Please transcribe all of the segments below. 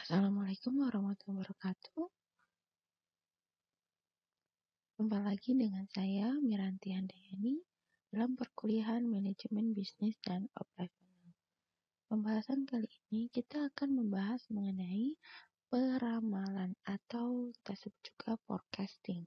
Assalamualaikum warahmatullahi wabarakatuh. Jumpa lagi dengan saya, Miranti Handayani, dalam perkuliahan Manajemen Bisnis dan Operasional. Pembahasan kali ini kita akan membahas mengenai peramalan atau kita sebut juga forecasting.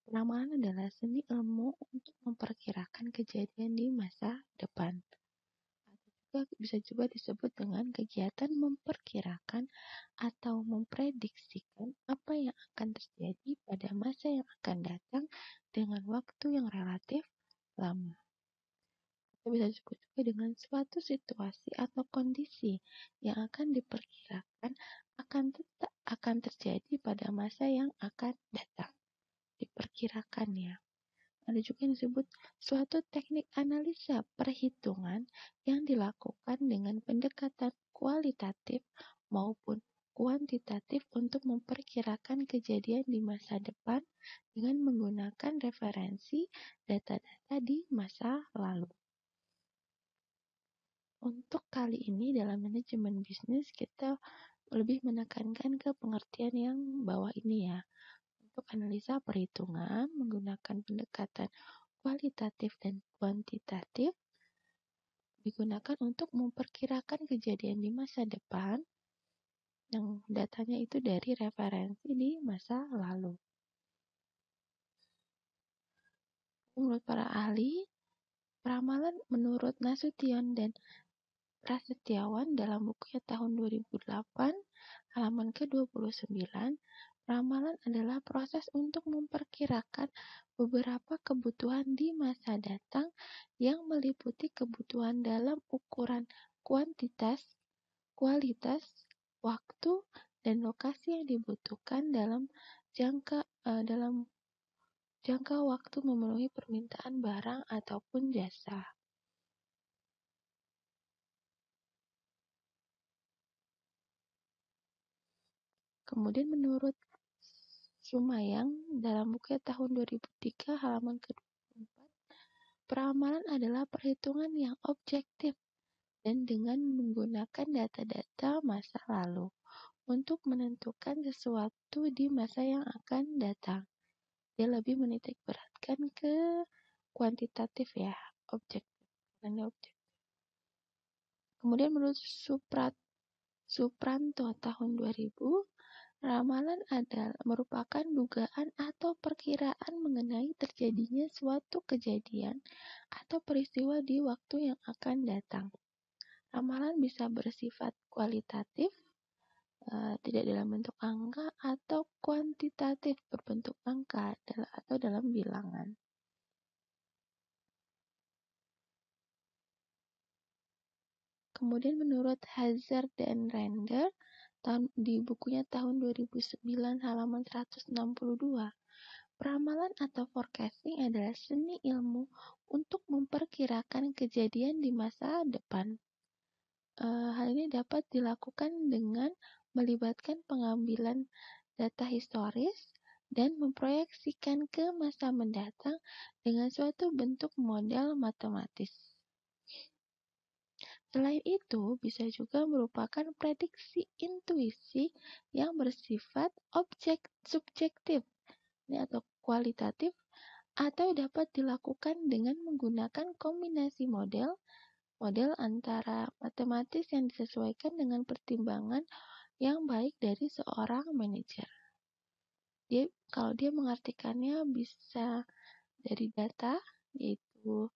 Peramalan adalah seni ilmu untuk memperkirakan kejadian di masa depan. Bisa juga disebut dengan kegiatan memperkirakan atau memprediksikan apa yang akan terjadi pada masa yang akan datang dengan waktu yang relatif lama. Kita bisa disebut juga dengan suatu situasi atau kondisi yang akan diperkirakan akan terjadi pada masa yang akan datang. Diperkirakan ya. Ada juga yang disebut suatu teknik analisa perhitungan yang dilakukan dengan pendekatan kualitatif maupun kuantitatif untuk memperkirakan kejadian di masa depan dengan menggunakan referensi data-data di masa lalu. Untuk kali ini dalam manajemen bisnis kita lebih menekankan ke pengertian yang bawah ini ya. Untuk analisa perhitungan menggunakan pendekatan kualitatif dan kuantitatif digunakan untuk memperkirakan kejadian di masa depan yang datanya itu dari referensi di masa lalu. Menurut para ahli, peramalan menurut Nasution dan Prasetyawan dalam bukunya tahun 2008 halaman ke-29, peramalan adalah proses untuk memperkirakan beberapa kebutuhan di masa datang yang meliputi kebutuhan dalam ukuran kuantitas, kualitas, waktu, dan lokasi yang dibutuhkan dalam jangka waktu memenuhi permintaan barang ataupun jasa. Kemudian menurut Sumayang dalam buku tahun 2003 halaman ke-24, peramalan adalah perhitungan yang objektif dan dengan menggunakan data-data masa lalu untuk menentukan sesuatu di masa yang akan datang. Dia lebih menitik beratkan ke kuantitatif ya, objektif. Kemudian menurut Supranto tahun 2000, ramalan merupakan dugaan atau perkiraan mengenai terjadinya suatu kejadian atau peristiwa di waktu yang akan datang. Ramalan bisa bersifat kualitatif, tidak dalam bentuk angka, atau kuantitatif berbentuk angka atau dalam bilangan. Kemudian menurut Hazard dan Render di bukunya tahun 2009 halaman 162, peramalan atau forecasting adalah seni ilmu untuk memperkirakan kejadian di masa depan. Hal ini dapat dilakukan dengan melibatkan pengambilan data historis dan memproyeksikan ke masa mendatang dengan suatu bentuk model matematis. Selain itu, bisa juga merupakan prediksi intuisi yang bersifat subjektif atau kualitatif, atau dapat dilakukan dengan menggunakan kombinasi model antara matematis yang disesuaikan dengan pertimbangan yang baik dari seorang manajer. Kalau dia mengartikannya bisa dari data, yaitu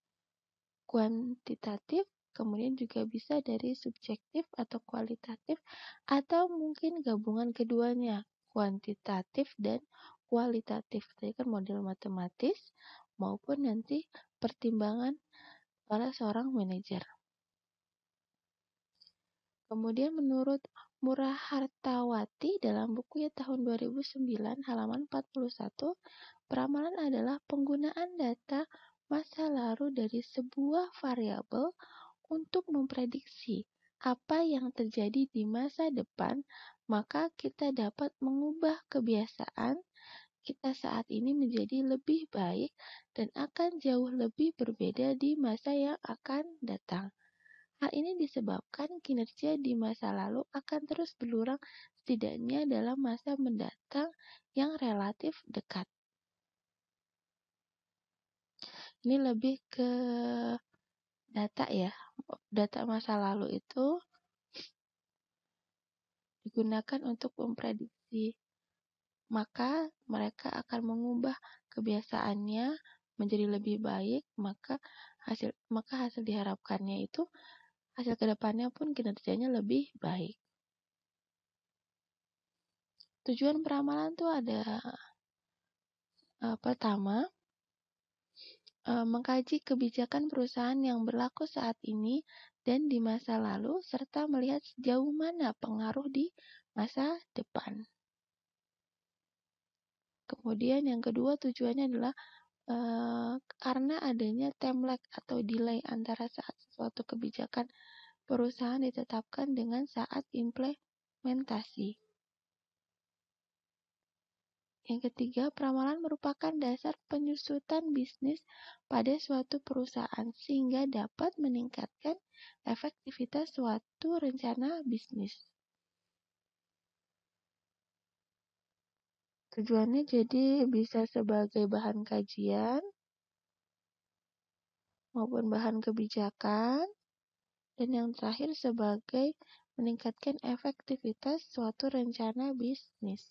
kuantitatif, kemudian juga bisa dari subjektif atau kualitatif, atau mungkin gabungan keduanya, kuantitatif dan kualitatif. Tadi kan model matematis maupun nanti pertimbangan oleh seorang manajer. Kemudian menurut Murahartawati dalam bukunya tahun 2009 halaman 41, peramalan adalah penggunaan data masa lalu dari sebuah variabel untuk memprediksi apa yang terjadi di masa depan, maka kita dapat mengubah kebiasaan kita saat ini menjadi lebih baik dan akan jauh lebih berbeda di masa yang akan datang. Hal ini disebabkan kinerja di masa lalu akan terus berkurang setidaknya dalam masa mendatang yang relatif dekat. Ini lebih ke data ya. Data masa lalu itu digunakan untuk memprediksi. Maka mereka akan mengubah kebiasaannya menjadi lebih baik, maka hasil diharapkannya itu hasil kedepannya pun kinerjanya lebih baik. Tujuan peramalan tuh ada pertama, mengkaji kebijakan perusahaan yang berlaku saat ini dan di masa lalu, serta melihat sejauh mana pengaruh di masa depan. Kemudian yang kedua tujuannya adalah karena adanya time lag atau delay antara saat suatu kebijakan perusahaan ditetapkan dengan saat implementasi. Yang ketiga, peramalan merupakan dasar penyusutan bisnis pada suatu perusahaan sehingga dapat meningkatkan efektivitas suatu rencana bisnis. Tujuannya jadi bisa sebagai bahan kajian maupun bahan kebijakan, dan yang terakhir sebagai meningkatkan efektivitas suatu rencana bisnis.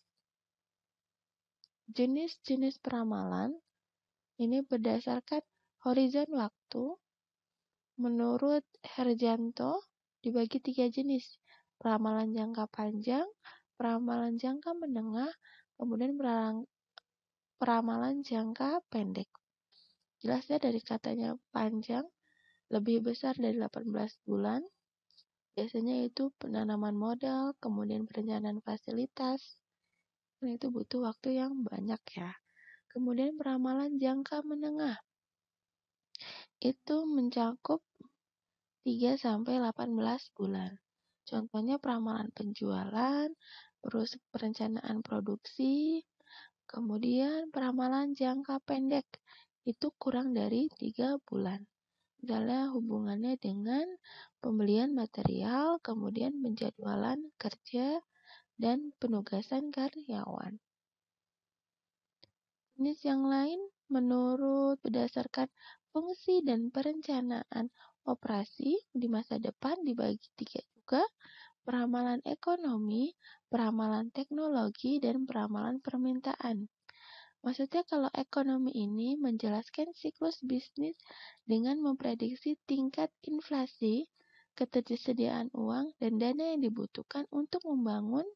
Jenis-jenis peramalan ini berdasarkan horizon waktu. Menurut Herjanto, dibagi 3 jenis, peramalan jangka panjang, peramalan jangka menengah, kemudian peramalan jangka pendek. Jelasnya dari katanya panjang, lebih besar dari 18 bulan, biasanya itu penanaman modal, kemudian perencanaan fasilitas, dan itu butuh waktu yang banyak ya. Kemudian peramalan jangka menengah, itu mencakup 3-18 bulan. Contohnya peramalan penjualan, terus perencanaan produksi, kemudian peramalan jangka pendek, itu kurang dari 3 bulan. Misalnya hubungannya dengan pembelian material, kemudian penjadwalan kerja, dan penugasan karyawan. Jenis yang lain menurut berdasarkan fungsi dan perencanaan operasi di masa depan dibagi 3 juga, peramalan ekonomi, peramalan teknologi, dan peramalan permintaan. Maksudnya kalau ekonomi ini menjelaskan siklus bisnis dengan memprediksi tingkat inflasi, ketersediaan uang, dan dana yang dibutuhkan untuk membangun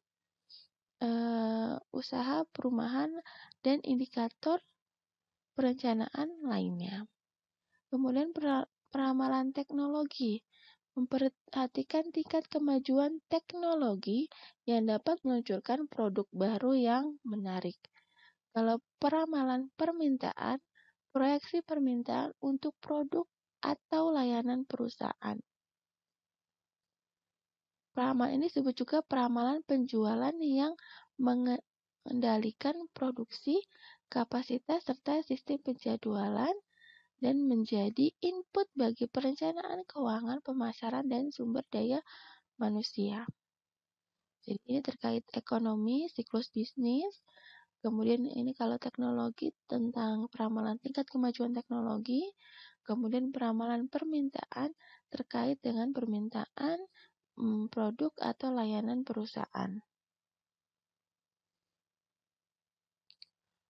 usaha perumahan dan indikator perencanaan lainnya. Kemudian peramalan teknologi memperhatikan tingkat kemajuan teknologi yang dapat meluncurkan produk baru yang menarik. Kalau peramalan permintaan, proyeksi permintaan untuk produk atau layanan perusahaan. Peramalan ini disebut juga peramalan penjualan yang mengendalikan produksi, kapasitas, serta sistem penjadwalan dan menjadi input bagi perencanaan keuangan, pemasaran, dan sumber daya manusia. Jadi ini terkait ekonomi, siklus bisnis. Kemudian ini kalau teknologi tentang peramalan tingkat kemajuan teknologi. Kemudian peramalan permintaan terkait dengan permintaan produk atau layanan perusahaan.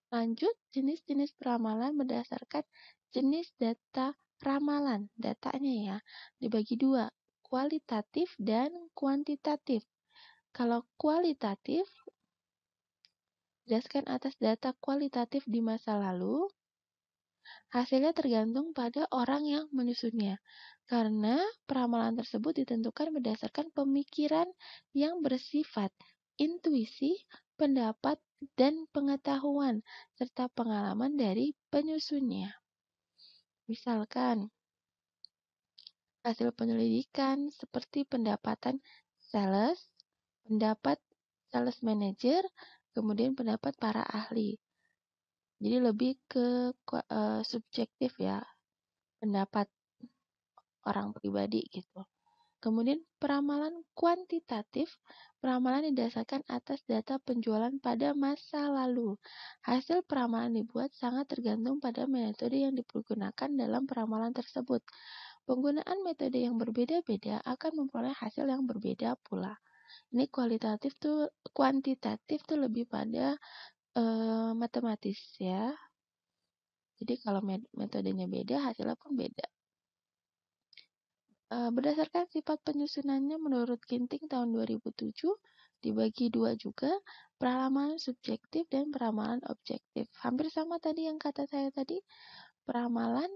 Lanjut, jenis-jenis peramalan berdasarkan jenis data ramalan. Datanya ya, dibagi 2, kualitatif dan kuantitatif. Kalau kualitatif, berdasarkan atas data kualitatif di masa lalu, hasilnya tergantung pada orang yang menyusunnya. Karena peramalan tersebut ditentukan berdasarkan pemikiran yang bersifat intuisi, pendapat, dan pengetahuan, serta pengalaman dari penyusunnya. Misalkan, hasil penyelidikan seperti pendapatan sales, pendapat sales manager, kemudian pendapat para ahli. Jadi lebih ke subjektif ya, pendapat orang pribadi gitu. Kemudian peramalan kuantitatif, peramalan didasarkan atas data penjualan pada masa lalu. Hasil peramalan dibuat sangat tergantung pada metode yang dipergunakan dalam peramalan tersebut. Penggunaan metode yang berbeda-beda akan memperoleh hasil yang berbeda pula. Ini kuantitatif tuh lebih pada matematis ya. Jadi kalau metodenya beda, hasilnya pun beda. Berdasarkan sifat penyusunannya menurut Ginting tahun 2007, dibagi dua juga, peramalan subjektif dan peramalan objektif. Hampir sama tadi yang kata saya tadi, peramalan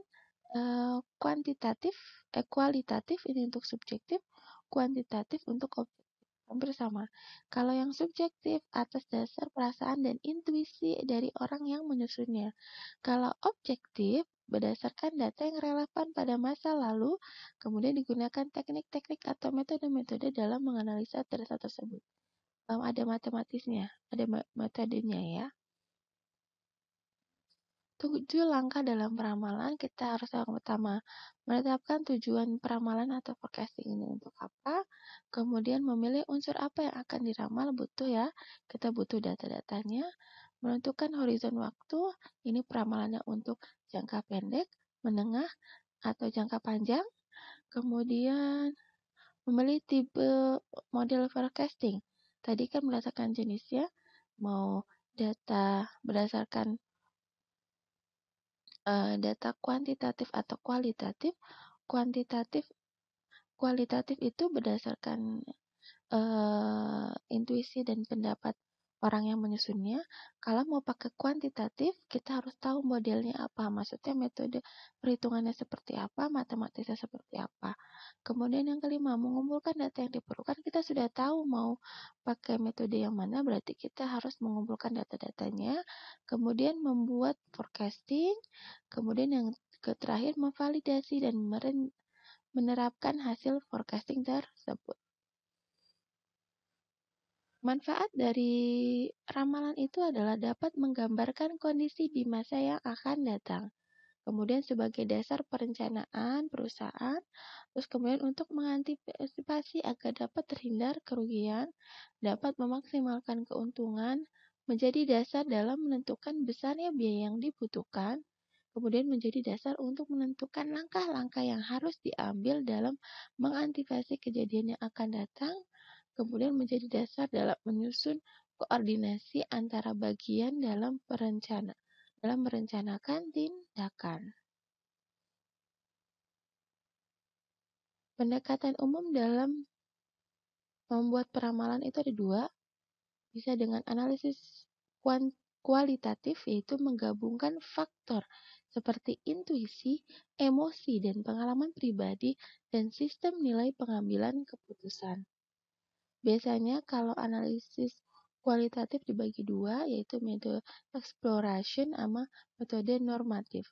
kualitatif ini untuk subjektif, kuantitatif untuk objektif. Hampir sama. Kalau yang subjektif atas dasar perasaan dan intuisi dari orang yang menyusunnya. Kalau objektif berdasarkan data yang relevan pada masa lalu, kemudian digunakan teknik-teknik atau metode-metode dalam menganalisa data tersebut. Ada matematisnya, ada metodenya ya. 7 langkah dalam peramalan, kita harus yang pertama menetapkan tujuan peramalan atau forecasting ini untuk apa, kemudian memilih unsur apa yang akan diramal, butuh ya, kita butuh data-datanya, menentukan horizon waktu, ini peramalannya untuk jangka pendek, menengah, atau jangka panjang, kemudian memilih tipe model forecasting, tadi kan berdasarkan jenisnya, mau data berdasarkan data kuantitatif atau kualitatif. Kualitatif itu berdasarkan intuisi dan pendapat orang yang menyusunnya. Kalau mau pakai kuantitatif, kita harus tahu modelnya apa, maksudnya metode perhitungannya seperti apa, matematisnya seperti apa. Kemudian yang kelima, mengumpulkan data yang diperlukan. Kita sudah tahu mau pakai metode yang mana, berarti kita harus mengumpulkan data-datanya, kemudian membuat forecasting, kemudian yang terakhir memvalidasi dan menerapkan hasil forecasting tersebut. Manfaat dari ramalan itu adalah dapat menggambarkan kondisi di masa yang akan datang. Kemudian sebagai dasar perencanaan perusahaan, terus kemudian untuk mengantisipasi agar dapat terhindar kerugian, dapat memaksimalkan keuntungan, menjadi dasar dalam menentukan besarnya biaya yang dibutuhkan, kemudian menjadi dasar untuk menentukan langkah-langkah yang harus diambil dalam mengantisipasi kejadian yang akan datang, kemudian menjadi dasar dalam menyusun koordinasi antara bagian dalam merencanakan tindakan. Pendekatan umum dalam membuat peramalan itu ada dua, bisa dengan analisis kualitatif, yaitu menggabungkan faktor seperti intuisi, emosi, dan pengalaman pribadi, dan sistem nilai pengambilan keputusan. Biasanya kalau analisis kualitatif dibagi dua, yaitu metode exploration sama metode normatif.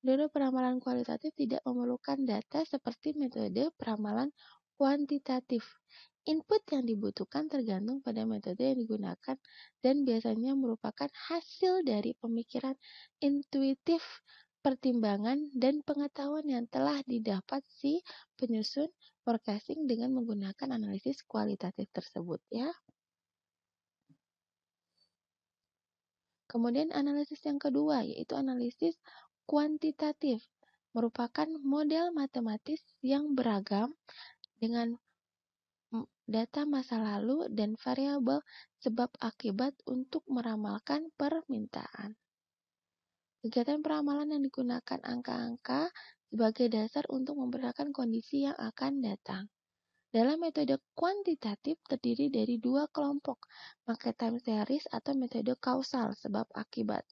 Metode peramalan kualitatif tidak memerlukan data seperti metode peramalan kuantitatif. Input yang dibutuhkan tergantung pada metode yang digunakan dan biasanya merupakan hasil dari pemikiran intuitif, pertimbangan, dan pengetahuan yang telah didapat si penyusun forecasting dengan menggunakan analisis kualitatif tersebut ya. Kemudian analisis yang kedua yaitu analisis kuantitatif, merupakan model matematis yang beragam dengan data masa lalu dan variabel sebab akibat untuk meramalkan permintaan. Kegiatan peramalan yang digunakan angka-angka sebagai dasar untuk memperkirakan kondisi yang akan datang. Dalam metode kuantitatif terdiri dari dua kelompok, pakai time series atau metode kausal sebab akibat.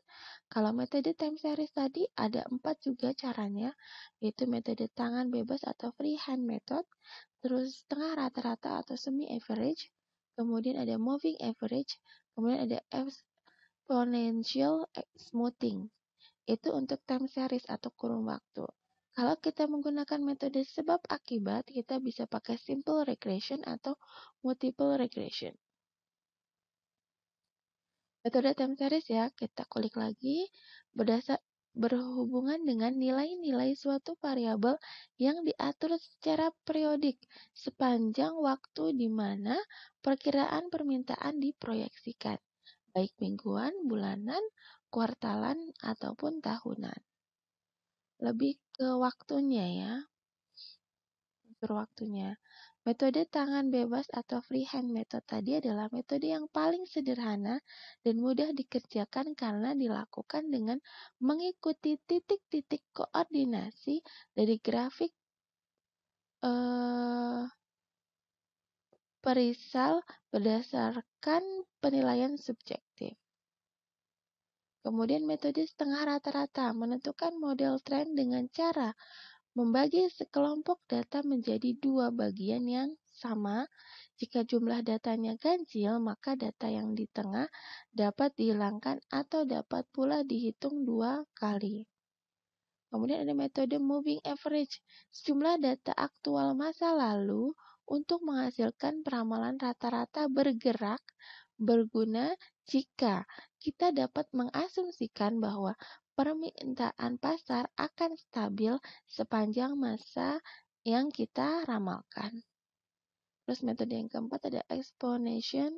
Kalau metode time series tadi ada 4 juga caranya, yaitu metode tangan bebas atau free hand method, terus setengah rata-rata atau semi average, kemudian ada moving average, kemudian ada exponential smoothing. Itu untuk time series atau kurun waktu. Kalau kita menggunakan metode sebab akibat, kita bisa pakai simple regression atau multiple regression. Metode time series ya, kita kulik lagi. berhubungan dengan nilai-nilai suatu variabel yang diatur secara periodik sepanjang waktu di mana perkiraan permintaan diproyeksikan, baik mingguan, bulanan, kuartalan, ataupun tahunan. Lebih ke waktunya ya, unsur waktunya. Metode tangan bebas atau freehand method tadi adalah metode yang paling sederhana dan mudah dikerjakan karena dilakukan dengan mengikuti titik-titik koordinasi dari grafik perisal berdasarkan penilaian subjektif. Kemudian metode setengah rata-rata menentukan model tren dengan cara membagi sekelompok data menjadi dua bagian yang sama. Jika jumlah datanya ganjil, maka data yang di tengah dapat dihilangkan atau dapat pula dihitung dua kali. Kemudian ada metode moving average, sejumlah data aktual masa lalu untuk menghasilkan peramalan rata-rata bergerak berguna jika kita dapat mengasumsikan bahwa permintaan pasar akan stabil sepanjang masa yang kita ramalkan. Terus metode yang keempat ada exponential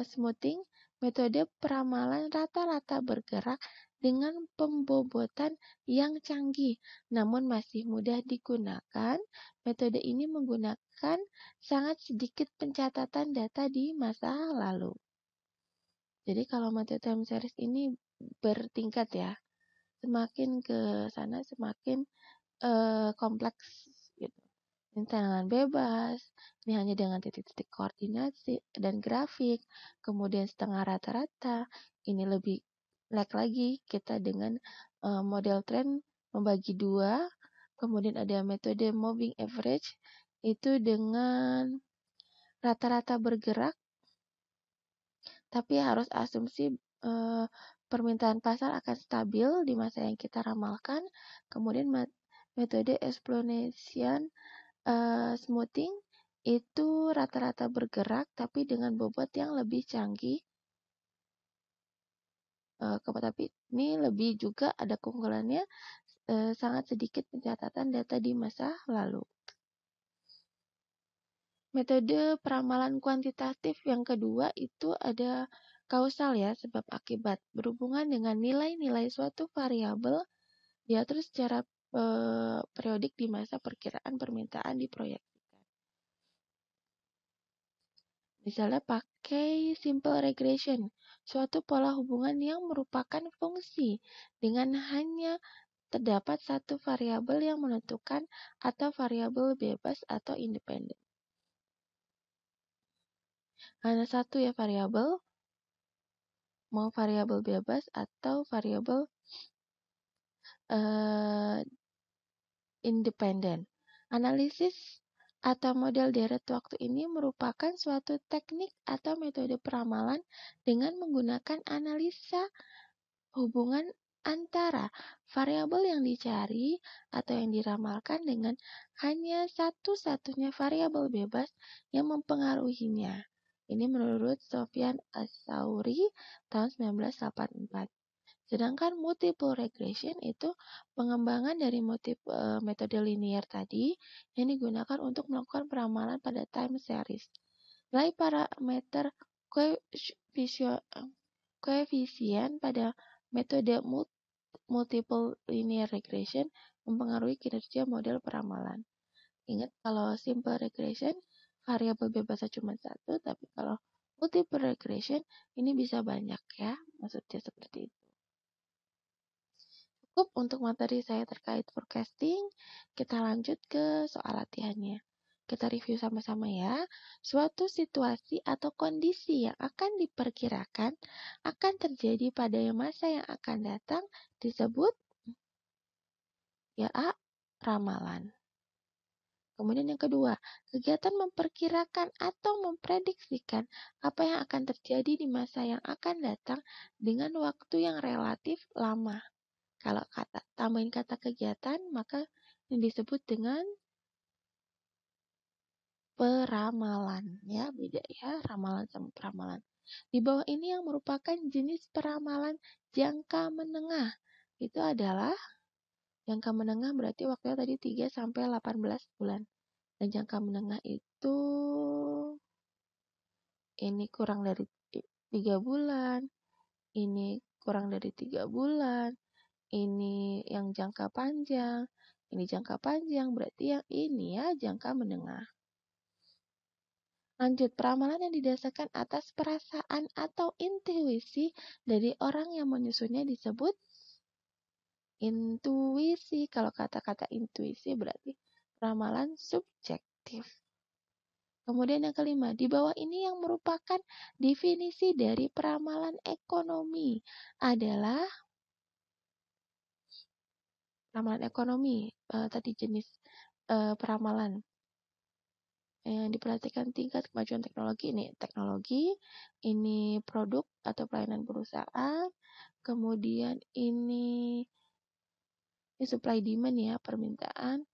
smoothing, metode peramalan rata-rata bergerak dengan pembobotan yang canggih namun masih mudah digunakan. Metode ini menggunakan sangat sedikit pencatatan data di masa lalu. Jadi kalau metode time series ini bertingkat ya, semakin ke sana semakin kompleks gitu. Ini tangan bebas, ini hanya dengan titik-titik koordinasi dan grafik, kemudian setengah rata-rata, ini lebih lagi kita dengan model tren membagi dua, kemudian ada metode moving average, itu dengan rata-rata bergerak, tapi harus asumsi permintaan pasar akan stabil di masa yang kita ramalkan. Kemudian metode exponential smoothing itu rata-rata bergerak tapi dengan bobot yang lebih canggih. Tapi ini lebih juga ada keunggulannya, sangat sedikit pencatatan data di masa lalu. Metode peramalan kuantitatif yang kedua itu ada kausal ya, sebab akibat berhubungan dengan nilai-nilai suatu variabel diatur secara periodik di masa perkiraan permintaan diproyeksikan. Misalnya pakai simple regression, suatu pola hubungan yang merupakan fungsi dengan hanya terdapat satu variabel yang menentukan atau variabel bebas atau independen. Hanya satu ya variabel, mau variabel bebas atau variabel independen. Analisis atau model deret waktu ini merupakan suatu teknik atau metode peramalan dengan menggunakan analisa hubungan antara variabel yang dicari atau yang diramalkan dengan hanya satu-satunya variabel bebas yang mempengaruhinya. Ini menurut Sofyan Asauri tahun 1984. Sedangkan multiple regression itu pengembangan dari metode linear tadi yang digunakan untuk melakukan peramalan pada time series. Nilai parameter koefisien pada metode multiple linear regression mempengaruhi kinerja model peramalan. Ingat kalau simple regression variabel bebasnya cuma satu, tapi kalau multiple regression ini bisa banyak ya, maksudnya seperti itu. Cukup untuk materi saya terkait forecasting. Kita lanjut ke soal latihannya. Kita review sama-sama ya. Suatu situasi atau kondisi yang akan diperkirakan akan terjadi pada masa yang akan datang disebut ya ramalan. Kemudian yang kedua, kegiatan memperkirakan atau memprediksikan apa yang akan terjadi di masa yang akan datang dengan waktu yang relatif lama. Kalau tambahin kata kegiatan, maka ini disebut dengan peramalan. Ya, beda ya, ramalan sama peramalan. Di bawah ini yang merupakan jenis peramalan jangka menengah. itu adalah jangka menengah berarti waktunya tadi 3 sampai 18 bulan. Dan jangka menengah itu ini kurang dari 3 bulan, ini kurang dari 3 bulan, ini yang jangka panjang, ini jangka panjang, berarti yang ini ya jangka menengah. Lanjut, peramalan yang didasarkan atas perasaan atau intuisi dari orang yang menyusunnya disebut intuisi. Kalau kata-kata intuisi berarti ramalan subjektif. Kemudian yang kelima, di bawah ini yang merupakan definisi dari peramalan ekonomi adalah peramalan ekonomi. Tadi jenis peramalan yang diperhatikan tingkat kemajuan teknologi, ini produk atau pelayanan perusahaan, kemudian ini supply demand ya, permintaan,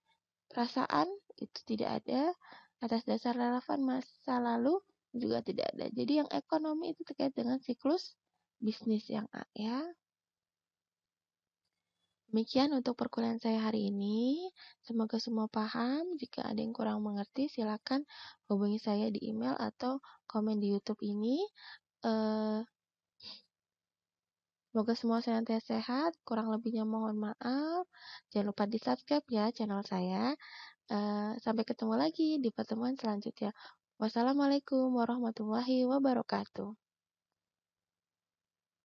perasaan itu tidak ada, atas dasar relevan masa lalu juga tidak ada. Jadi yang ekonomi itu terkait dengan siklus bisnis yang A ya. Demikian untuk perkuliahan saya hari ini. Semoga semua paham. Jika ada yang kurang mengerti, silakan hubungi saya di email atau komen di YouTube ini. Semoga semua senantiasa sehat. Kurang lebihnya mohon maaf. Jangan lupa di-subscribe ya channel saya. Sampai ketemu lagi di pertemuan selanjutnya. Wassalamualaikum warahmatullahi wabarakatuh.